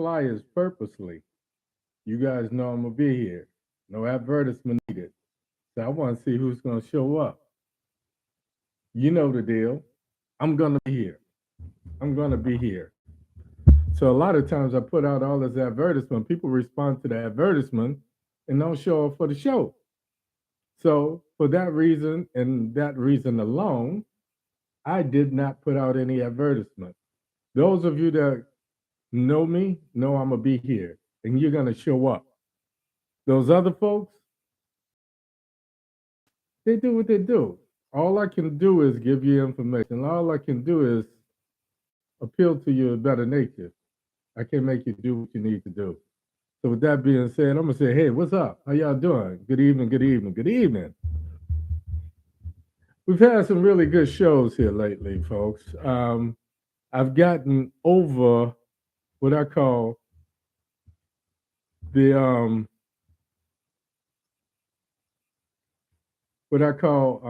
flyers purposely. You guys know I'm gonna be here. No advertisement needed. So I want to see who's gonna show up. You know the deal. I'm gonna be here. I'm gonna be here. So a lot of times I put out all this advertisement. People respond to the advertisement and don't show up for the show. So for that reason and that reason alone, I did not put out any advertisement. Those of you that know me know I'm gonna be here and you're gonna show up. Those other folks, they do what they do. All I can do is give you information. All I can do is appeal to your better nature. I can't make you do what you need to do. So with that being said, I'm gonna say, hey, what's up? How y'all doing? Good evening, good evening, good evening. We've had some really good shows here lately, folks. I've gotten over what I call the what I call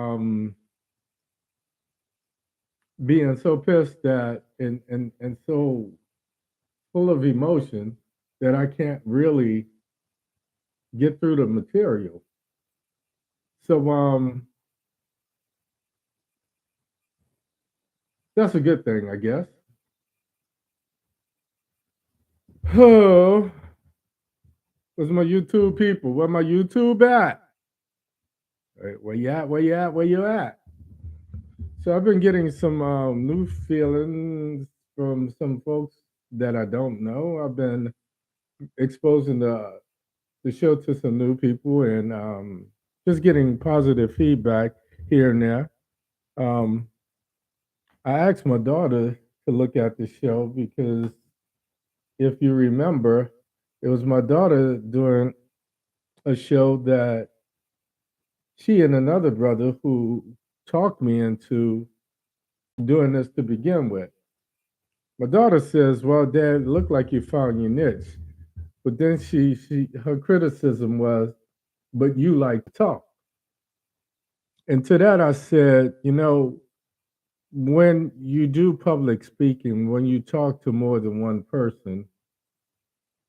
being so pissed that and so full of emotion that I can't really get through the material. So that's a good thing, I guess. Oh, where's my YouTube people? Where my YouTube at? Where you at? Where you at? Where you at? So I've been getting some new feelings from some folks that I don't know. I've been exposing the show to some new people and just getting positive feedback here and there. Um, I asked my daughter to look at the show because if you remember, it was my daughter doing a show that she and another brother who talked me into doing this to begin with. My daughter says, "Well, Dad, it looked like you found your niche," but then she her criticism was, "But you like to talk." And to that, I said, when you do public speaking, when you talk to more than one person,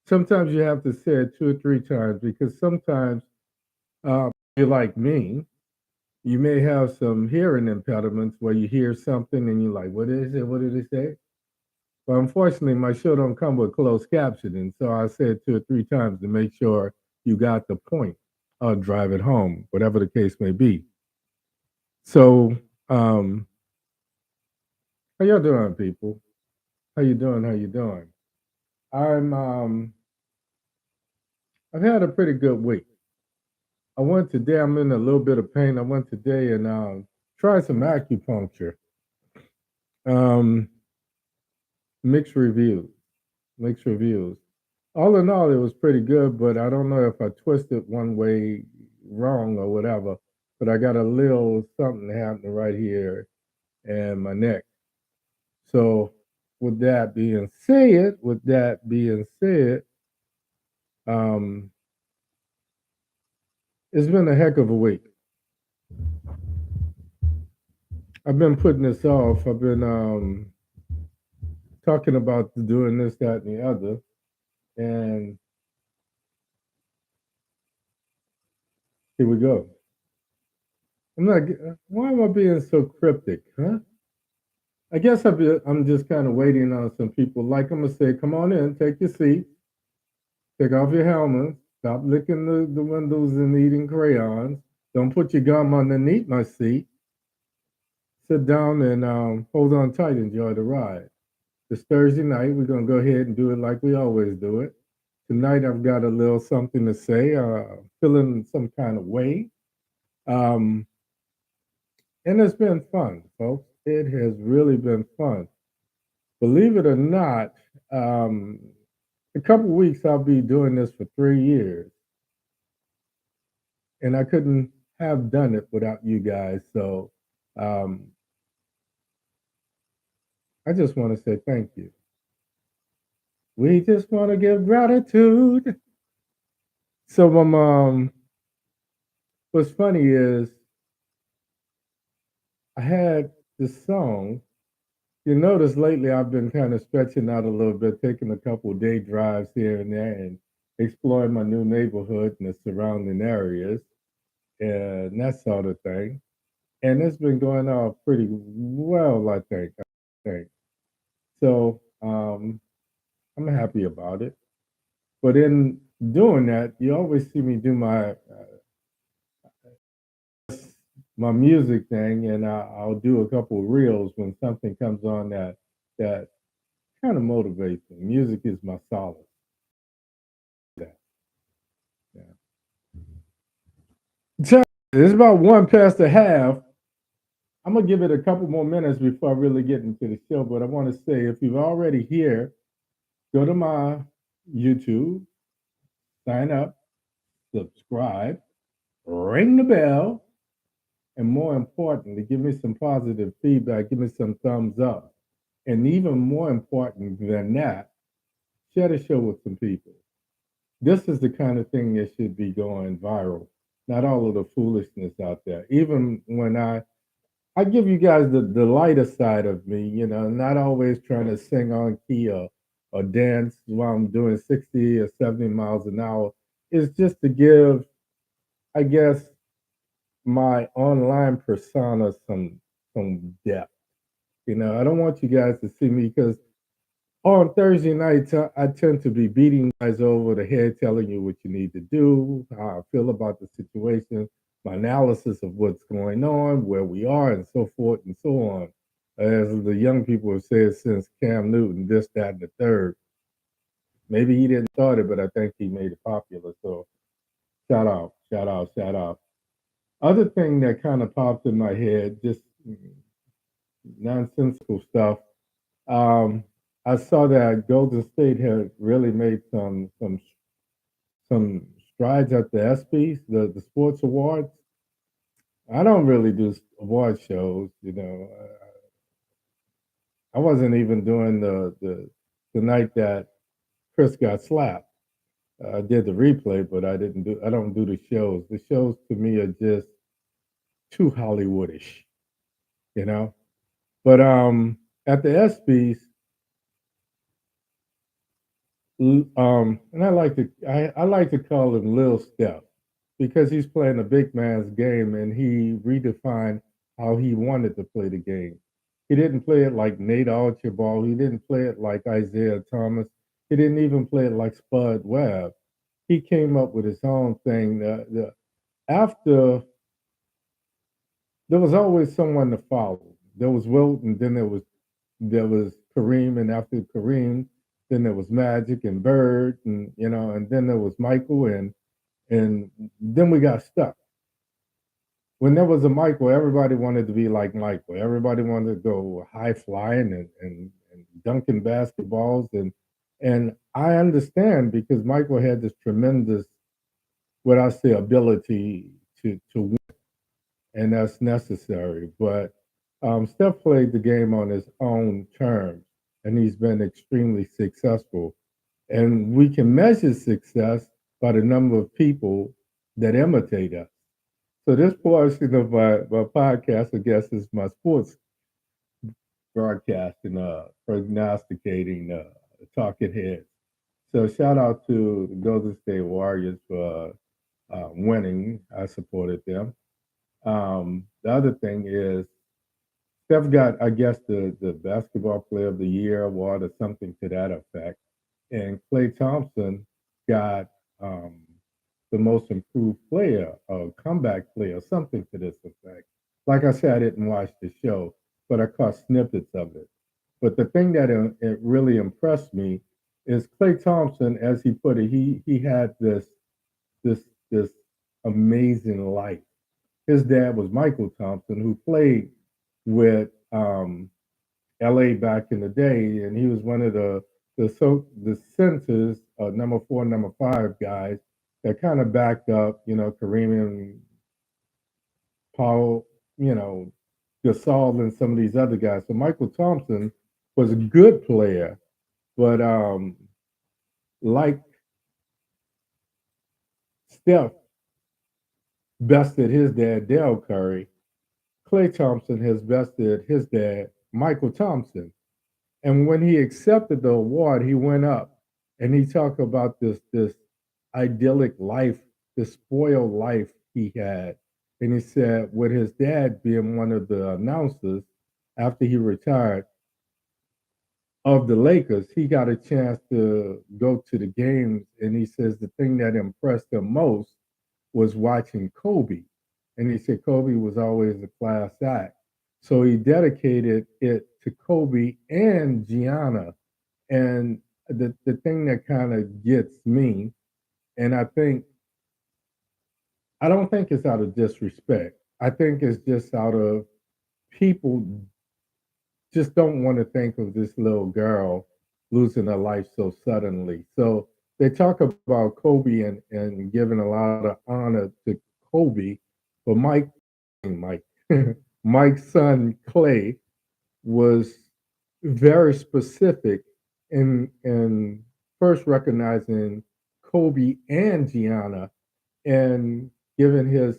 sometimes you have to say it 2 or 3 times because sometimes you're like me. You may have some hearing impediments where you hear something and you're like, "What is it? What did it say?" But unfortunately, my show don't come with closed captioning, so I said 2 or 3 times to make sure you got the point or drive it home, whatever the case may be. So, how y'all doing, people? How you doing? How you doing? I'm I've had a pretty good week. I went today. I'm in a little bit of pain. I went today and tried some acupuncture. Um, mixed reviews. Mixed reviews. All in all, it was pretty good, but I don't know if I twisted one way wrong or whatever. But I got a little something happening right here and my neck. So, with that being said, um, it's been a heck of a week. I've been putting this off. I've been talking about doing this, that, and the other, and here we go. I'm not. Why am I being so cryptic, huh? I guess I'm just kind of waiting on some people. Like I'm gonna say, come on in, take your seat, take off your helmets, stop licking the windows and eating crayons. Don't put your gum underneath my seat. Sit down and hold on tight. Enjoy the ride. It's Thursday night. We're gonna go ahead and do it like we always do it. Tonight I've got a little something to say. Feeling some kind of way, um, and it's been fun, folks. It has really been fun. Believe it or not, um, a couple weeks I'll be doing this for 3 years, and I couldn't have done it without you guys. So um, I just want to say thank you. We just want to give gratitude. So what's funny is I had this song You notice lately I've been kind of stretching out a little bit, taking a couple day drives here and there and exploring my new neighborhood and the surrounding areas and that sort of thing. And it's been going off pretty well, I think. So I'm happy about it. But in doing that, you always see me do my music thing, and I'll do a couple of reels when something comes on that kind of motivates me. Music is my solace. That, yeah. So, it's about one past the half. I'm gonna give it a couple more minutes before I really get into the show. But I want to say, if you've already here, go to my YouTube, sign up, subscribe, ring the bell, and more importantly, give me some positive feedback. Give me some thumbs up. And even more important than that, share the show with some people. This is the kind of thing that should be going viral. Not all of the foolishness out there. Even when I give you guys the lighter side of me, not always trying to sing on key or dance while I'm doing 60 or 70 miles an hour. It's just to give, I guess, my online persona some depth. I don't want you guys to see me because on Thursday nights, I tend to be beating guys over the head, telling you what you need to do, how I feel about the situation, my analysis of what's going on, where we are, and so forth and so on. As the young people have said since Cam Newton, this, that, and the third. Maybe he didn't start it, but I think he made it popular. So shout out, shout out, shout out. Other thing that kind of popped in my head, just nonsensical stuff. Um, I saw that Golden State had really made some strides at the ESPYS, the sports awards. I don't really do award shows. I wasn't even doing the night that Chris got slapped. I did the replay, but I don't do the shows. The shows to me are just too Hollywoodish, you know. But at the ESPYS, and I like to call him Lil Steph because he's playing a big man's game and he redefined how he wanted to play the game. He didn't play it like Nate Archibald. He didn't play it like Isaiah Thomas. He didn't even play it like Spud Webb. He came up with his own thing. After there was always someone to follow. There was Wilt, and then there was Kareem, and after Kareem, then there was Magic and Bird, and then there was Michael, and then we got stuck. When there was a Michael, everybody wanted to be like Michael. Everybody wanted to go high flying and dunking basketballs, and I understand because Michael had this tremendous, what I say, ability to, and that's necessary. But Steph played the game on his own terms, and he's been extremely successful. And we can measure success by the number of people that imitate us. So this portion of my podcast, I guess, is my sports broadcasting, prognosticating, talking heads. So shout out to the Golden State Warriors for winning. I supported them. The other thing is Steph got, I guess, the basketball player of the year award or something to that effect. And Clay Thompson got the most improved player or comeback player, something to this effect. Like I said, I didn't watch the show, but I caught snippets of it. But the thing that it really impressed me is Clay Thompson, as he put it, he had this this amazing life. His dad was Michael Thompson, who played with LA back in the day, and he was one of the centers, number four, number five guys that kind of backed up, Kareem and Paul, Gasol and some of these other guys. So Michael Thompson was a good player, but like Steph bested his dad, Dale Curry, Clay Thompson has bested his dad, Michael Thompson. And when he accepted the award, he went up and he talked about this idyllic life, this spoiled life he had. And he said, with his dad being one of the announcers after he retired of the Lakers, he got a chance to go to the games. And he says the thing that impressed him most was watching Kobe. And he said Kobe was always a class act. So he dedicated it to Kobe and Gianna. And the thing that kind of gets me, and I don't think it's out of disrespect. I think it's just out of people just don't want to think of this little girl losing her life so suddenly. So they talk about Kobe and giving a lot of honor to Kobe, but Mike, Mike's son Clay was very specific in first recognizing Kobe and Gianna and giving his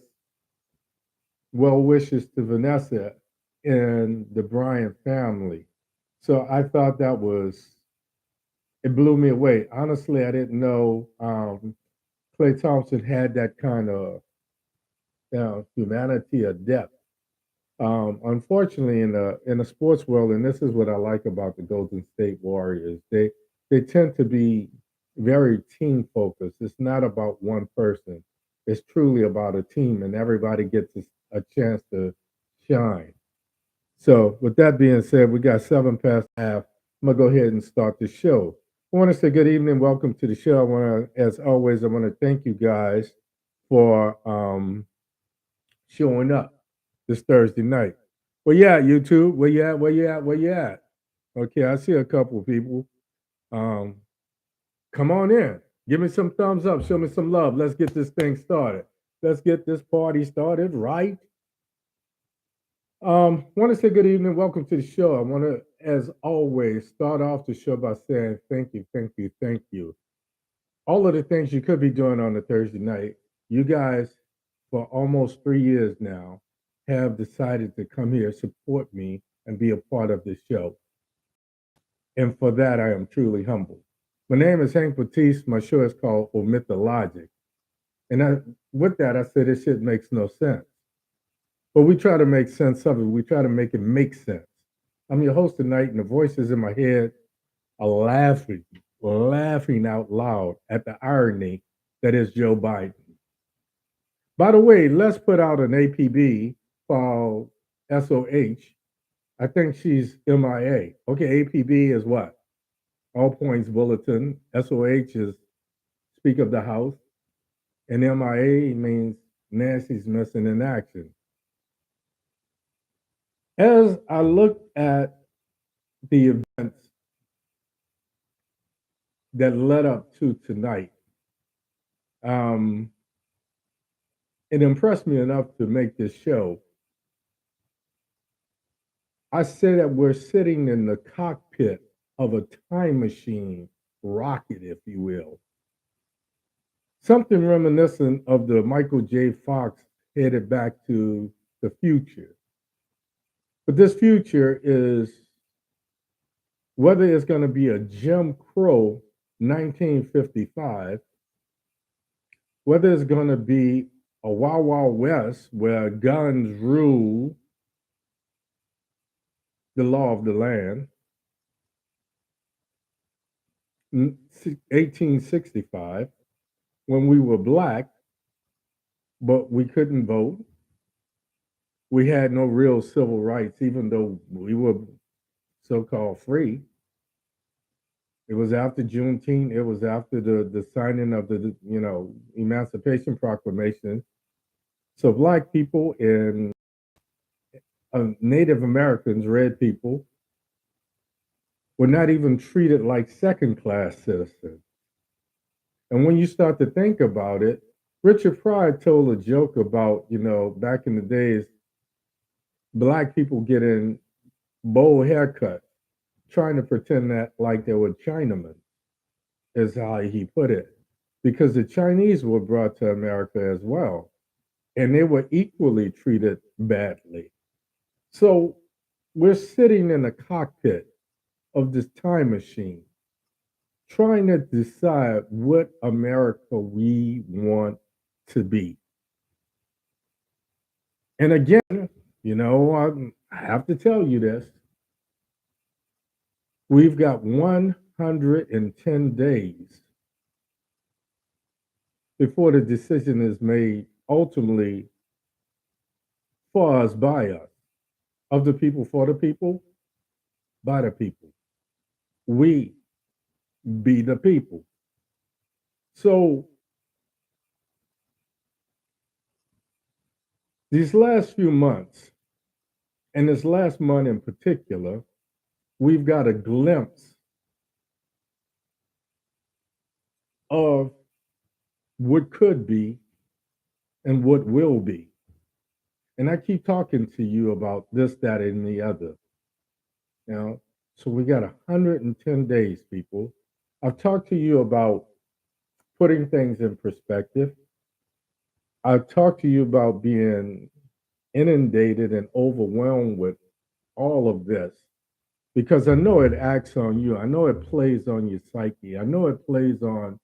well wishes to Vanessa and the Bryant family. So I thought that was it blew me away. Honestly, I didn't know Clay Thompson had that kind of humanity or depth. Unfortunately, in the sports world, and this is what I like about the Golden State Warriors, they tend to be very team focused. It's not about one person. It's truly about a team, and everybody gets a chance to shine. So, with that being said, we got 7 past half. I'm gonna go ahead and start the show. I want to say good evening, welcome to the show. I want to, as always, I want to thank you guys for showing up this Thursday night. Where you at, YouTube? Where you at? Where you at? Where you at? Okay, I see a couple of people. Um, come on in. Give me some thumbs up. Show me some love. Let's get this thing started. Let's get this party started, right? Want to say good evening. Welcome to the show. I want to, as always, start off the show by saying thank you, thank you, thank you. All of the things you could be doing on a Thursday night, you guys, for almost 3 years now, have decided to come here, support me, and be a part of this show. And for that, I am truly humbled. My name is Hank Batiste. My show is called OMITdaLOGIC. And with that, I said this shit makes no sense. But we try to make sense of it. We try to make it make sense. I'm your host tonight, and the voices in my head are laughing out loud at the irony that is Joe Biden. By the way, let's put out an APB called SOH. I think she's MIA. Okay, APB is what? All Points Bulletin. SOH is Speaker of the House. And MIA means Nancy's missing in action. As I look at the events that led up to tonight, um, it impressed me enough to make this show. I say that we're sitting in the cockpit of a time machine rocket, if you will. Something reminiscent of the Michael J. Fox headed back to the future. But this future is whether it's going to be a Jim Crow 1955, whether it's going to be a Wild Wild West where guns rule the law of the land, 1865, when we were black, but we couldn't vote. We had no real civil rights, even though we were so called free. It was after Juneteenth. It was after the signing of the Emancipation Proclamation. So black people and Native Americans, red people, were not even treated like second class citizens. And when you start to think about it, Richard Pryor told a joke about, back in the days, black people getting bowl haircuts, trying to pretend that like they were Chinamen, is how he put it. Because the Chinese were brought to America as well, and they were equally treated badly. So We're sitting in the cockpit of this time machine trying to decide what America we want to be. And again, I have to tell you this. We've got 110 days before the decision is made ultimately for us, by us, of the people, for the people, by the people. We be the people. So these last few months, and this last month in particular, we've got a glimpse of what could be and what will be. And I keep talking to you about this, that, and the other. You know, so we got 110 days, people. I've talked to you about putting things in perspective. I've talked to you about being inundated and overwhelmed with all of this because I know it acts on you. I know it plays on your psyche. I know it plays on,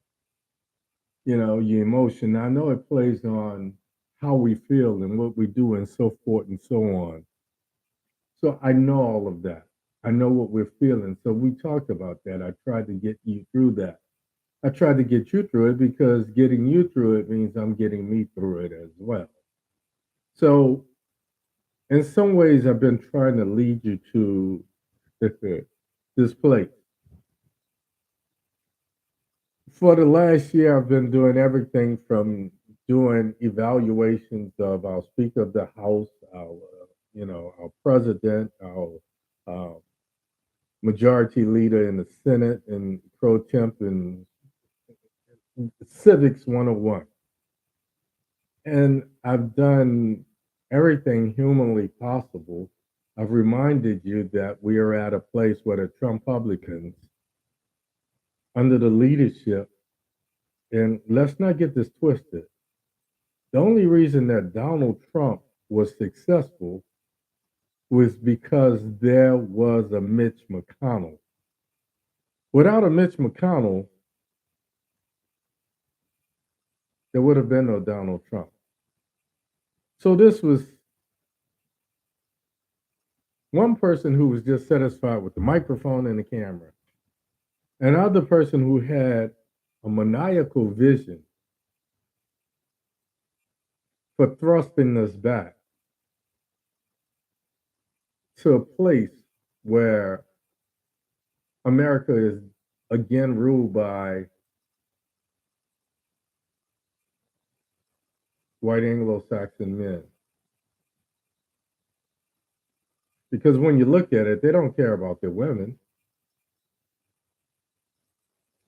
your emotion. I know it plays on how we feel and what we do and so forth and so on. So I know all of that. I know what we're feeling. So we talked about that. I tried to get you through that. I tried to get you through it because getting you through it means I'm getting me through it as well. So in some ways, I've been trying to lead you to this place. For the last year, I've been doing everything from doing evaluations of our Speaker of the House, our President, our uh, Majority Leader in the Senate, and pro temp and Civics 101. And I've done everything humanly possible. I've reminded you that we are at a place where the Trump Republicans, under the leadership, and let's not get this twisted, the only reason that Donald Trump was successful was because there was a Mitch McConnell. Without a Mitch McConnell, there would have been no Donald Trump. So this was one person who was just satisfied with the microphone and the camera. Another person who had a maniacal vision for thrusting us back to a place where America is again ruled by white Anglo-Saxon men. Because when you look at it, they don't care about their women.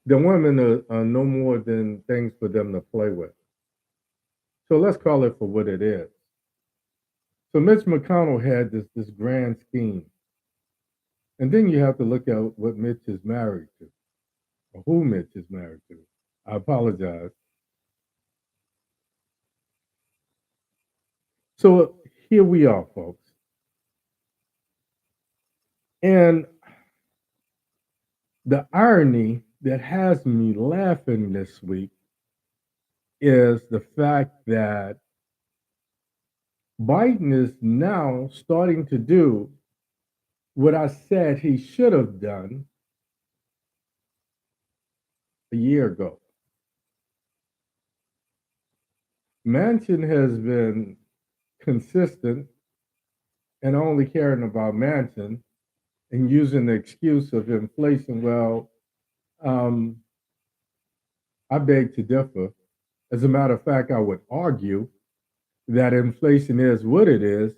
The women are no more than things for them to play with. So let's call it for what it is. So Mitch McConnell had this grand scheme. And then you have to look at what Mitch is married to, or who Mitch is married to. I apologize. So here we are, folks. And the irony that has me laughing this week is the fact that Biden is now starting to do what I said he should have done a year ago. Manchin has been consistent and only caring about Manchin and using the excuse of inflation. Well, um, I beg to differ. As a matter of fact, I would argue that inflation is what it is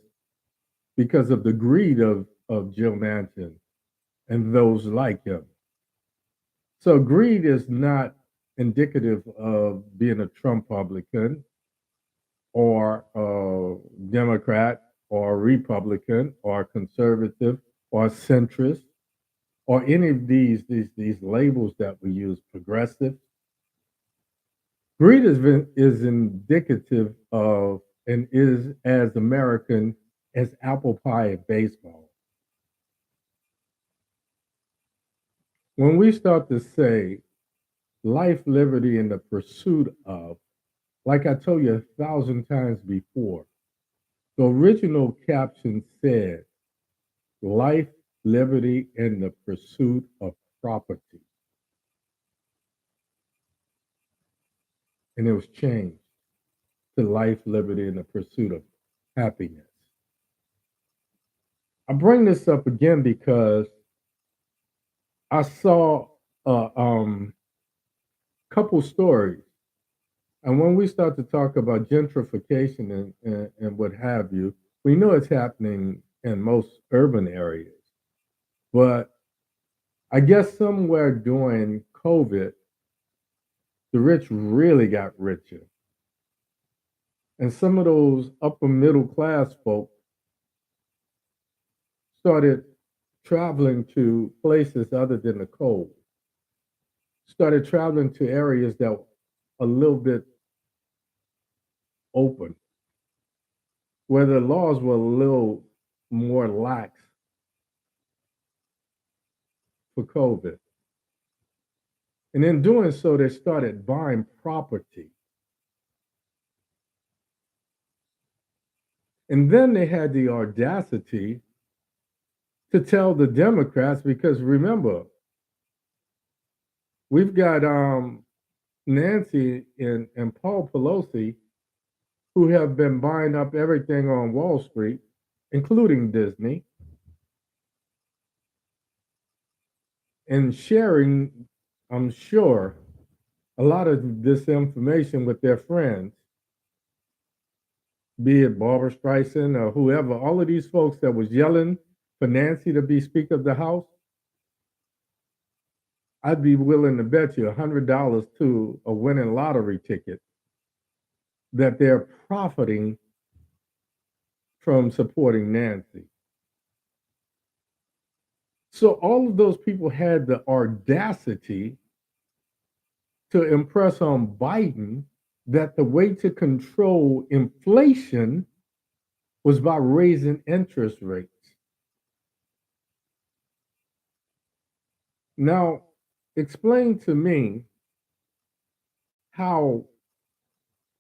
because of the greed of Joe Manchin and those like him. So greed is not indicative of being a Trump Republican or a Democrat or a Republican or a conservative or a centrist or any of these labels that we use, progressive. Greed is indicative of and is as American as apple pie and baseball. When we start to say life, liberty, and the pursuit of, like I told you 1,000 times before, the original caption said life, liberty, and the pursuit of property. And it was changed to life, liberty, and the pursuit of happiness. I bring this up again because I saw a couple stories. And when we start to talk about gentrification and what have you, we know it's happening in most urban areas. But I guess somewhere during COVID, the rich really got richer. And some of those upper middle class folk started traveling to places other than the cold, started traveling to areas that were a little bit open, where the laws were a little more lax for COVID. And in doing so, they started buying property. And then they had the audacity to tell the Democrats, because remember, we've got Nancy and Paul Pelosi who have been buying up everything on Wall Street, including Disney, and sharing, I'm sure, a lot of this information with their friends, be it Barbara Streisand or whoever, all of these folks that was yelling for Nancy to be Speaker of the House. I'd be willing to bet you $100 to a winning lottery ticket that they're profiting from supporting Nancy. So all of those people had the audacity to impress on Biden that the way to control inflation was by raising interest rates. Now, explain to me how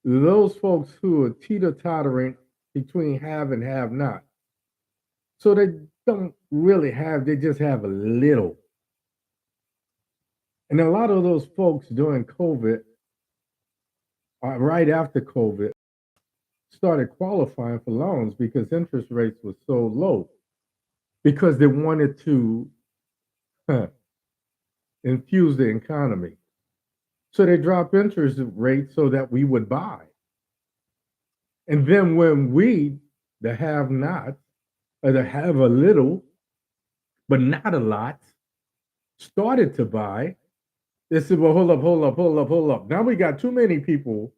those folks who are teeter-tottering between have and have not, so they don't really have, they just have a little. And a lot of those folks during COVID, right after COVID, started qualifying for loans because interest rates were so low, because they wanted to infuse the economy. So they dropped interest rates so that we would buy. And then when we, the have not, or the have a little, but not a lot, started to buy, they said, well, hold up, hold up, hold up, hold up. Now we got too many people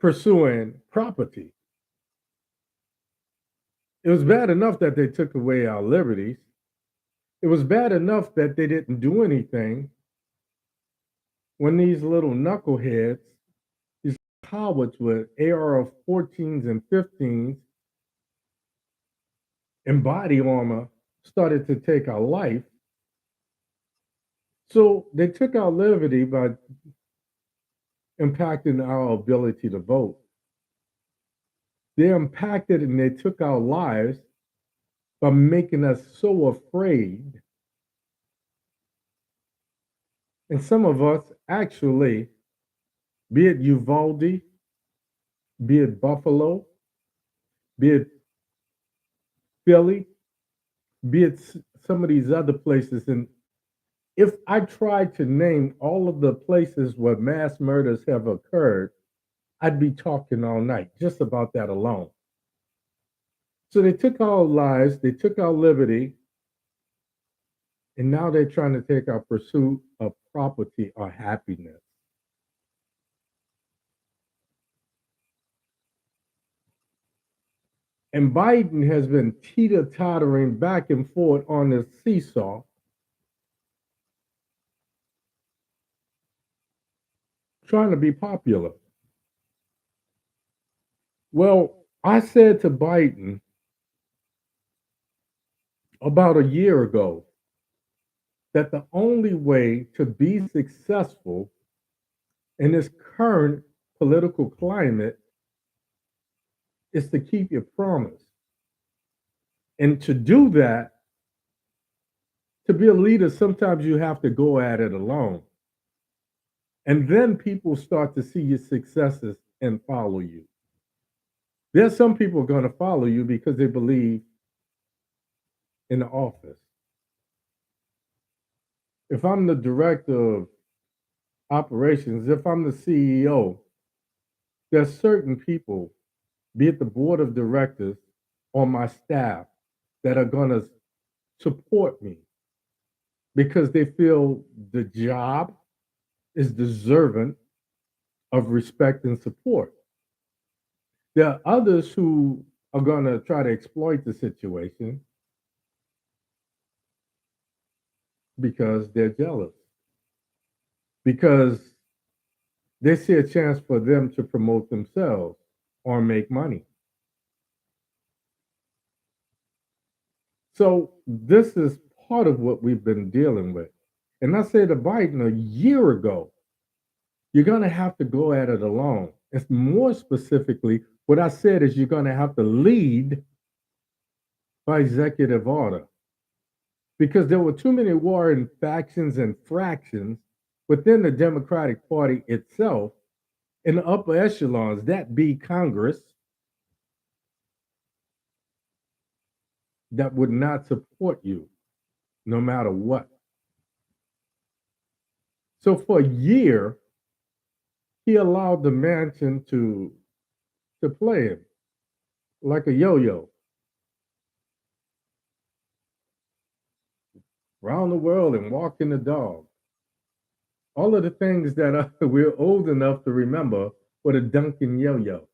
pursuing property. It was bad enough that they took away our liberties. It was bad enough that they didn't do anything when these little knuckleheads, these cowards with AR-14s and 15s and body armor started to take our life. So they took our liberty by impacting our ability to vote. They impacted and they took our lives by making us so afraid. And some of us actually, be it Uvalde, be it Buffalo, be it Philly, be it some of these other places. And if I tried to name all of the places where mass murders have occurred, I'd be talking all night just about that alone. So they took our lives, they took our liberty, and now they're trying to take our pursuit of property or happiness. And Biden has been teeter-tottering back and forth on the seesaw, trying to be popular. Well, I said to Biden about a year ago, that the only way to be successful in this current political climate is to keep your promise. And to do that, to be a leader, sometimes you have to go at it alone. And then people start to see your successes and follow you. There's some people going to follow you because they believe in the office. If I'm the director of operations, if I'm the CEO, there's certain people, be it the board of directors or my staff, that are going to support me because they feel the job is deserving of respect and support. There are others who are going to try to exploit the situation because they're jealous, because they see a chance for them to promote themselves or make money. So this is part of what we've been dealing with. And I said to Biden a year ago, you're going to have to go at it alone. It's more specifically, what I said is you're going to have to lead by executive order because there were too many warring factions and fractions within the Democratic Party itself in the upper echelons, that be Congress, that would not support you no matter what. So for a year, he allowed the mansion to play him like a yo-yo around the world and walking the dog. All of the things that we're old enough to remember with a Duncan yo-yo.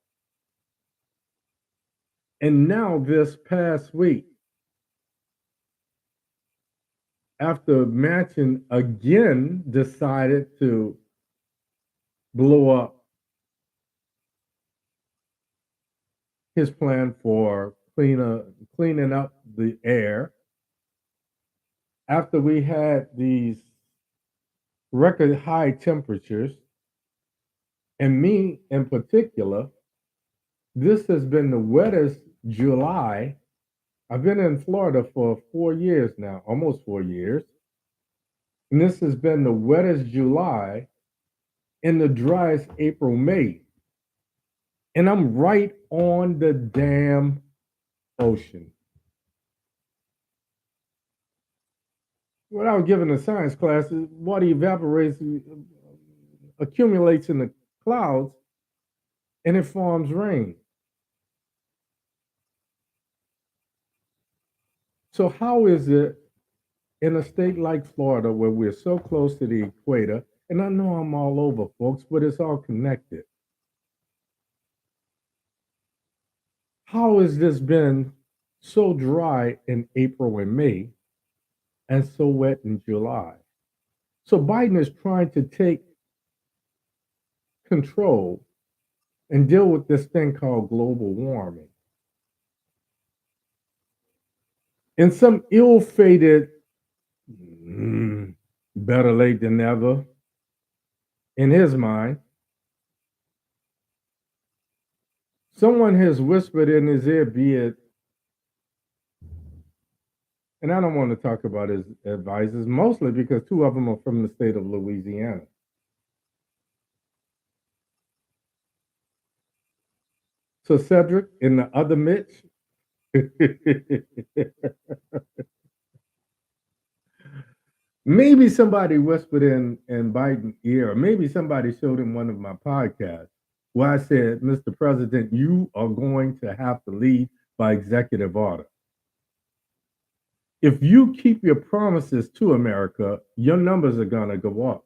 And now this past week, after Manchin again decided to blow up his plan for cleaning up the air, after we had these record high temperatures, and me in particular, this has been the wettest July. I've been in Florida for 4 years now, almost 4 years. And this has been the wettest July and the driest April, May. And I'm right on the damn ocean. What I was given in science class is water evaporates, accumulates in the clouds, and it forms rain. So, how is it in a state like Florida where we're so close to the equator? And I know I'm all over, folks, but it's all connected. How has this been so dry in April and May and so wet in July? So Biden is trying to take control and deal with this thing called global warming. In some ill-fated, better late than never, in his mind, someone has whispered in his ear, be it, and I don't want to talk about his advisors, mostly because two of them are from the state of Louisiana. So Cedric and the other Mitch, maybe somebody whispered in Biden's ear, or maybe somebody showed him one of my podcasts where I said, Mr. President, you are going to have to lead by executive order. If you keep your promises to America, your numbers are going to go up.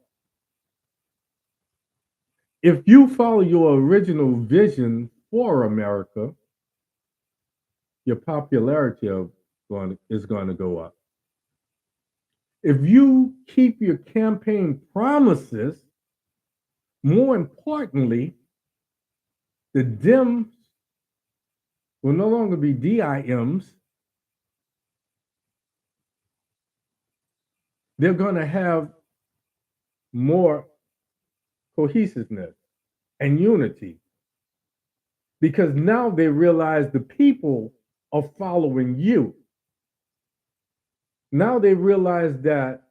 If you follow your original vision for America, your popularity is going to go up. If you keep your campaign promises, more importantly, the Dems will no longer be DIMs. they're going to have more cohesiveness and unity because now they realize the people are following you. Now they realize that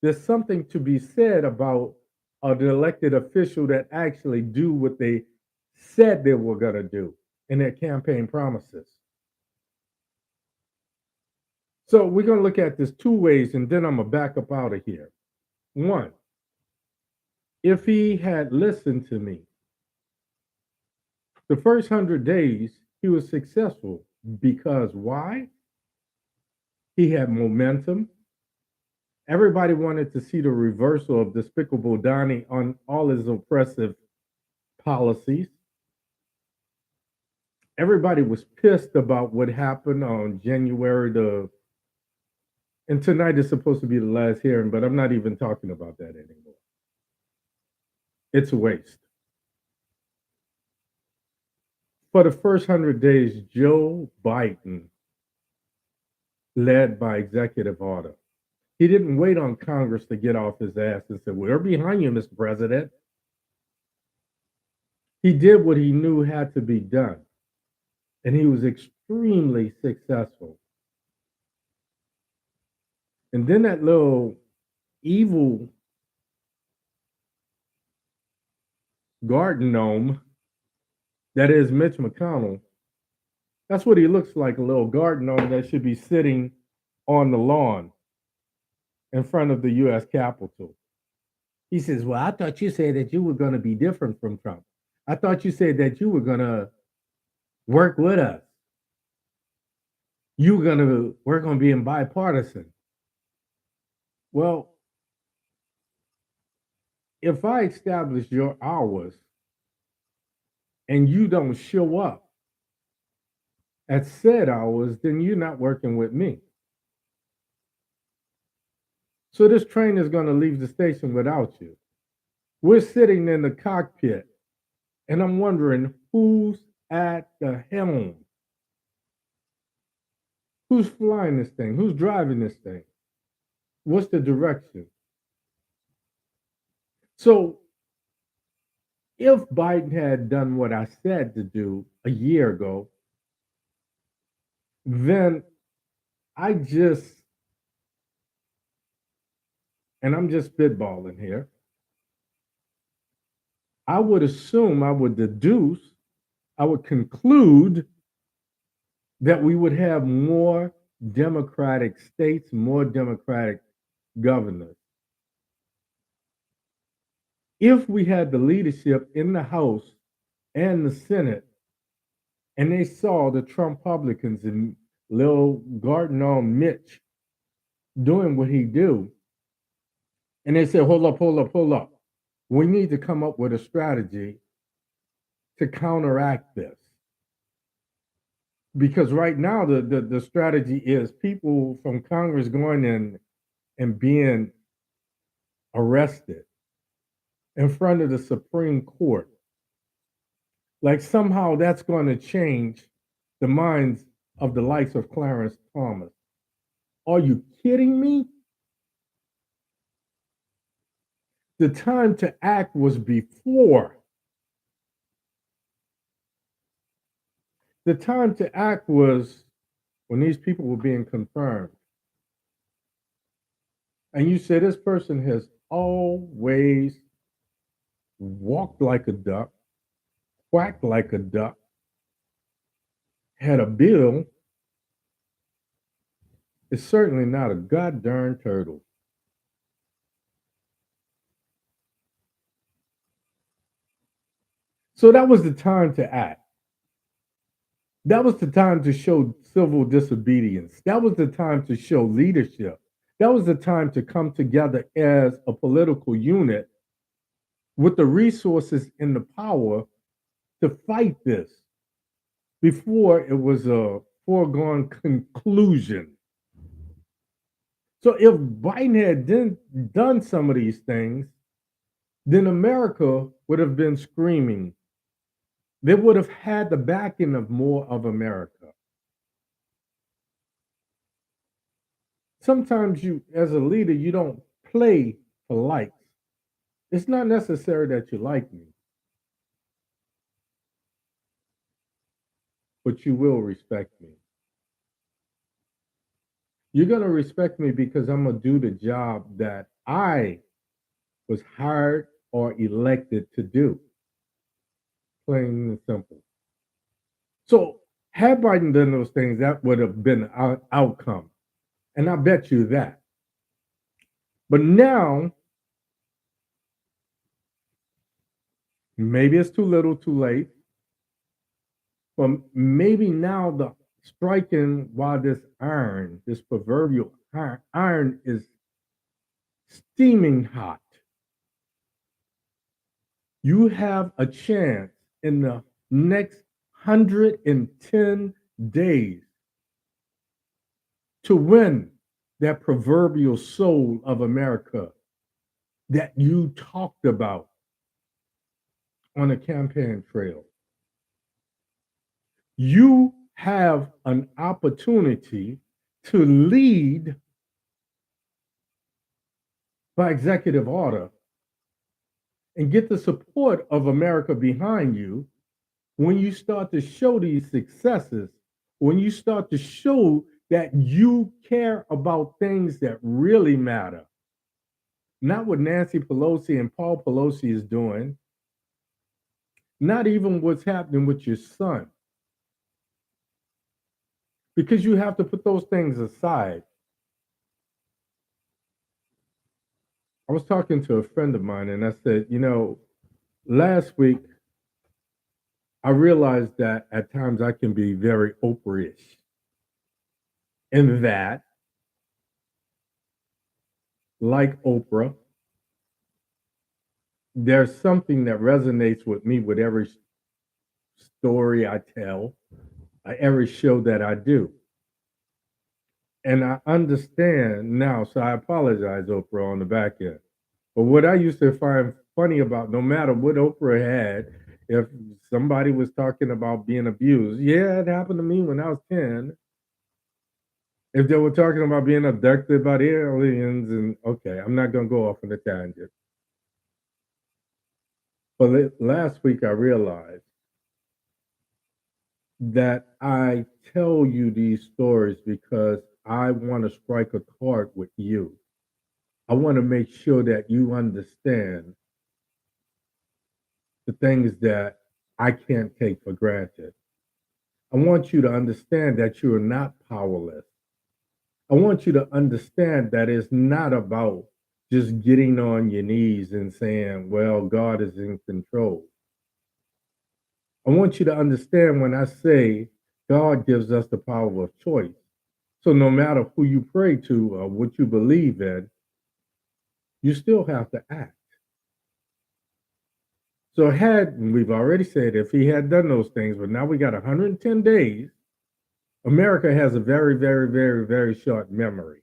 there's something to be said about an elected official that actually do what they said they were going to do in their campaign promises. So we're going to look at this two ways, and then I'm going to back up out of here. One, if he had listened to me, the first 100 days, he was successful because why? He had momentum. Everybody wanted to see the reversal of Despicable Donnie on all his oppressive policies. Everybody was pissed about what happened on January and tonight is supposed to be the last hearing, but I'm not even talking about that anymore. It's a waste. For the first 100 days, Joe Biden led by executive order. He didn't wait on Congress to get off his ass and say, "We're behind you, Mr. President." He did what he knew had to be done, and he was extremely successful. And then that little evil garden gnome that is Mitch McConnell, that's what he looks like, a little garden gnome that should be sitting on the lawn in front of the U.S. Capitol. He says, "Well, I thought you said that you were going to be different from Trump. I thought you said that you were going to work with us. You were going to work on being bipartisan." Well, if I establish your hours and you don't show up at said hours, then you're not working with me. So this train is going to leave the station without you. We're sitting in the cockpit, and I'm wondering who's at the helm? Who's flying this thing? Who's driving this thing? What's the direction? So if Biden had done what I said to do a year ago, then I'm just spitballing here, I would assume, I would deduce, I would conclude that we would have more Democratic states, more Democratic governors. If we had the leadership in the House and the Senate, and they saw the Trump Republicans and Lil Gardner Mitch doing what he do, and they said, hold up. We need to come up with a strategy to counteract this. Because right now the strategy is people from Congress going in and being arrested in front of the Supreme Court. Like somehow that's going to change the minds of the likes of Clarence Thomas. Are you kidding me? The time to act was before. The time to act was when these people were being confirmed. And you say this person has always walked like a duck, quacked like a duck, had a bill, is certainly not a goddamn turtle. So that was the time to act. That was the time to show civil disobedience. That was the time to show leadership. That was the time to come together as a political unit with the resources and the power to fight this before it was a foregone conclusion. So if Biden had done some of these things, then America would have been screaming. They would have had the backing of more of America. Sometimes you, as a leader, you don't play for likes. It's not necessary that you like me, but you will respect me. You're going to respect me because I'm going to do the job that I was hired or elected to do. Plain and simple. So, had Biden done those things, that would have been our outcome. And I bet you that. But now, maybe it's too little, too late. But maybe now the striking while this iron, this proverbial iron is steaming hot. You have a chance in the next 110 days to win that proverbial soul of America that you talked about on a campaign trail. You have an opportunity to lead by executive order and get the support of America behind you when you start to show these successes, when you start to show that you care about things that really matter. Not what Nancy Pelosi and Paul Pelosi is doing, not even what's happening with your son. Because you have to put those things aside. I was talking to a friend of mine and I said, last week I realized that at times I can be very Oprah-ish in that, like Oprah, there's something that resonates with me with every story I tell, every show that I do. And I understand now, so I apologize, Oprah, on the back end. But what I used to find funny about no matter what Oprah had, if somebody was talking about being abused, yeah, it happened to me when I was 10. If they were talking about being abducted by the aliens, and okay, I'm not going to go off on a tangent. But last week I realized that I tell you these stories because I want to strike a chord with you. I want to make sure that you understand the things that I can't take for granted. I want you to understand that you are not powerless. I want you to understand that it's not about just getting on your knees and saying, well, God is in control. I want you to understand when I say God gives us the power of choice. So no matter who you pray to or what you believe in, you still have to act. So we've already said if he had done those things, but now we got 110 days, America has a very, very, very, very short memory.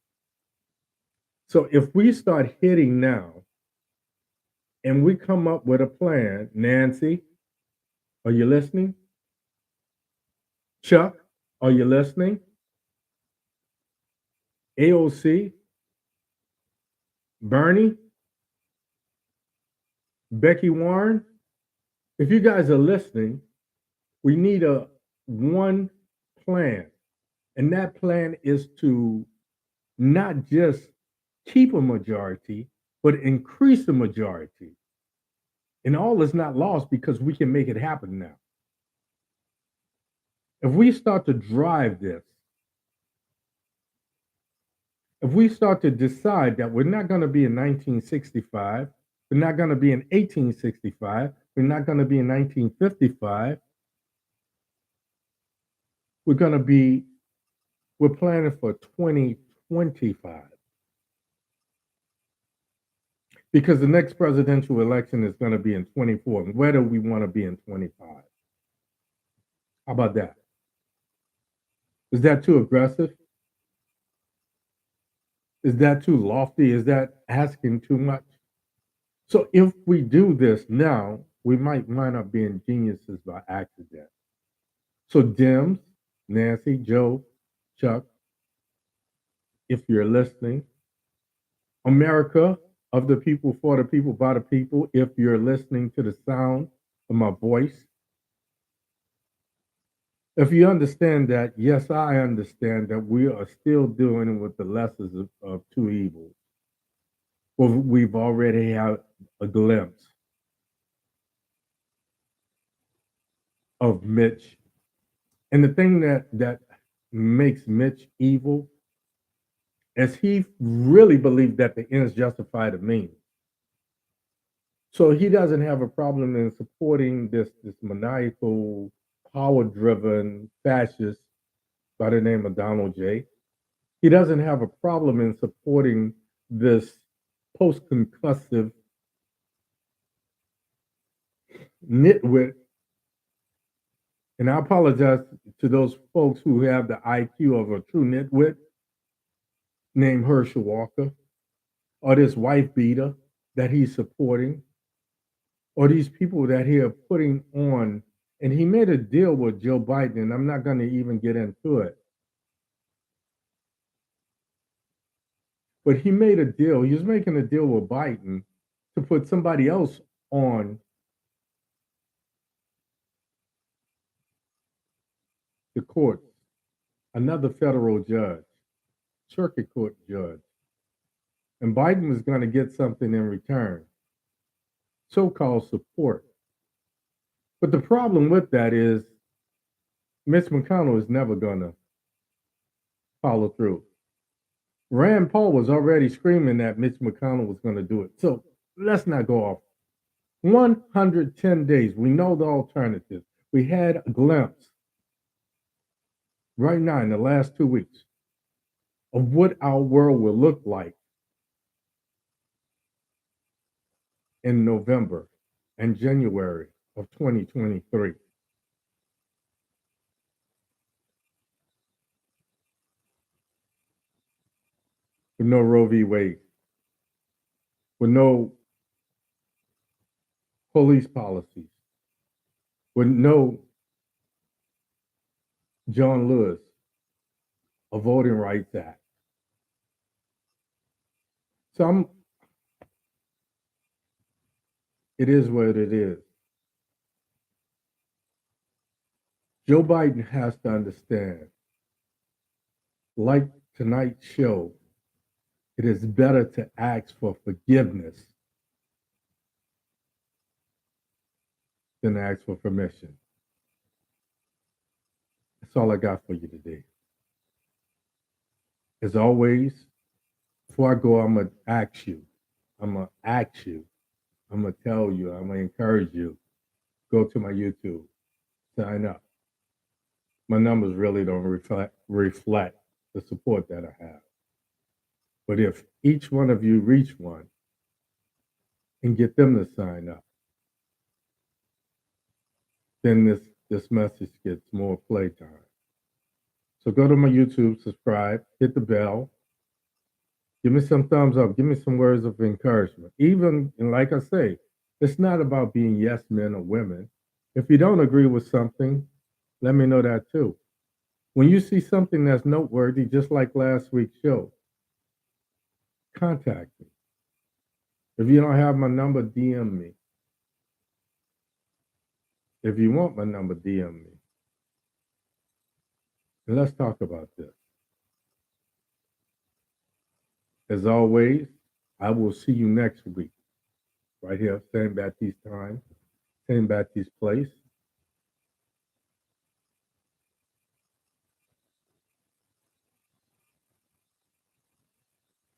So if we start hitting now and we come up with a plan, Nancy, are you listening? Chuck, are you listening? AOC, Bernie, Becky Warren, if you guys are listening, we need a one plan. And that plan is to not just keep a majority, but increase the majority. And all is not lost because we can make it happen now. If we start to drive this, if we start to decide that we're not going to be in 1965, we're not going to be in 1865, we're not going to be in 1955, we're planning for 2025. Because the next presidential election is going to be in 24. And where do we want to be in 25? How about that? Is that too aggressive? Is that too lofty? Is that asking too much? So if we do this now, we might wind up being geniuses by accident. So Dems, Nancy, Joe, Chuck, if you're listening, America, of the people, for the people, by the people, if you're listening to the sound of my voice, if you understand that, yes, I understand that we are still dealing with the lessons of two evils. Well, we've already had a glimpse of Mitch. And the thing that makes Mitch evil is he really believed that the ends justify the means. So he doesn't have a problem in supporting this maniacal, power-driven fascist by the name of Donald J. He doesn't have a problem in supporting this post-concussive nitwit. And I apologize to those folks who have the IQ of a true nitwit named Herschel Walker, or this wife beater that he's supporting, or these people that he are putting on. And he made a deal with Joe Biden, and I'm not going to even get into it. But he made a deal. He was making a deal with Biden to put somebody else on the court, another federal judge, circuit court judge. And Biden was going to get something in return, so called support. But the problem with that is Mitch McConnell is never going to follow through. Rand Paul was already screaming that Mitch McConnell was going to do it. So let's not go off. 110 days. We know the alternative. We had a glimpse right now in the last 2 weeks of what our world will look like in November and January of 2023. With no Roe v. Wade, with no police policies, with no John Lewis, a Voting Rights Act. So it is what it is. Joe Biden has to understand, like tonight's show, it is better to ask for forgiveness than ask for permission. That's all I got for you today. As always, before I go, I'm going to ask you, I'm going to ask you, I'm going to tell you, I'm going to encourage you, go to my YouTube, sign up. My numbers really don't reflect the support that I have. But if each one of you reach one and get them to sign up, then this message gets more playtime. So go to my YouTube, subscribe, hit the bell, give me some thumbs up, give me some words of encouragement. Even, and like I say, it's not about being yes men or women. If you don't agree with something, let me know that too. When you see something that's noteworthy, just like last week's show, contact me. If you don't have my number, DM me. If you want my number, DM me. And let's talk about this. As always, I will see you next week, right here, same Baptiste time, same Baptiste place.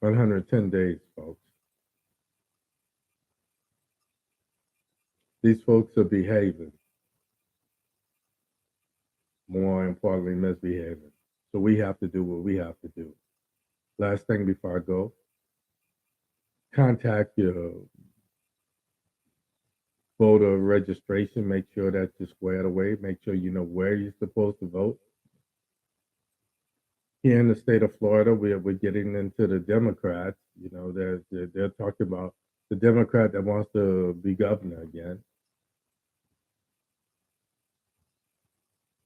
110 days, folks. These folks are behaving, more importantly, misbehaving. So we have to do what we have to do. Last thing before I go, contact your voter registration. Make sure that's just squared away. Make sure you know where you're supposed to vote. Here in the state of Florida, we're getting into the Democrats. You know, they're talking about the Democrat that wants to be governor again.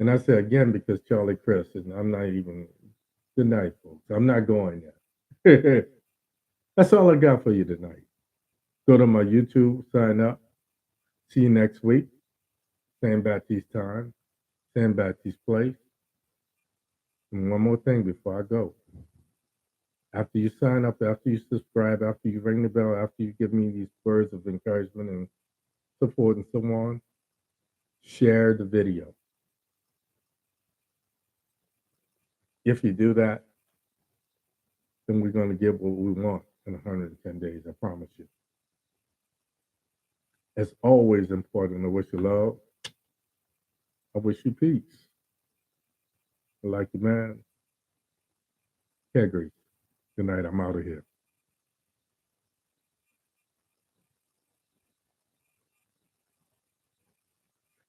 And I say again because Charlie Crist, and I'm not even, good night, folks. I'm not going there. That's all I got for you tonight. Go to my YouTube, sign up. See you next week. Same Baptiste time, same Baptiste place. And one more thing before I go. After you sign up, after you subscribe, after you ring the bell, after you give me these words of encouragement and support and so on, share the video. If you do that, then we're going to get what we want in 110 days. I promise you. It's always important to wish you love. I wish you peace. I like you, man. Grease. Good night. I'm out of here.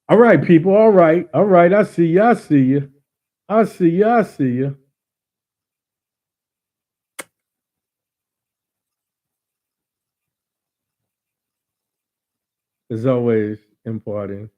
All right, people. All right. All right. I see you. I see you. I see you. I see you. As always, important.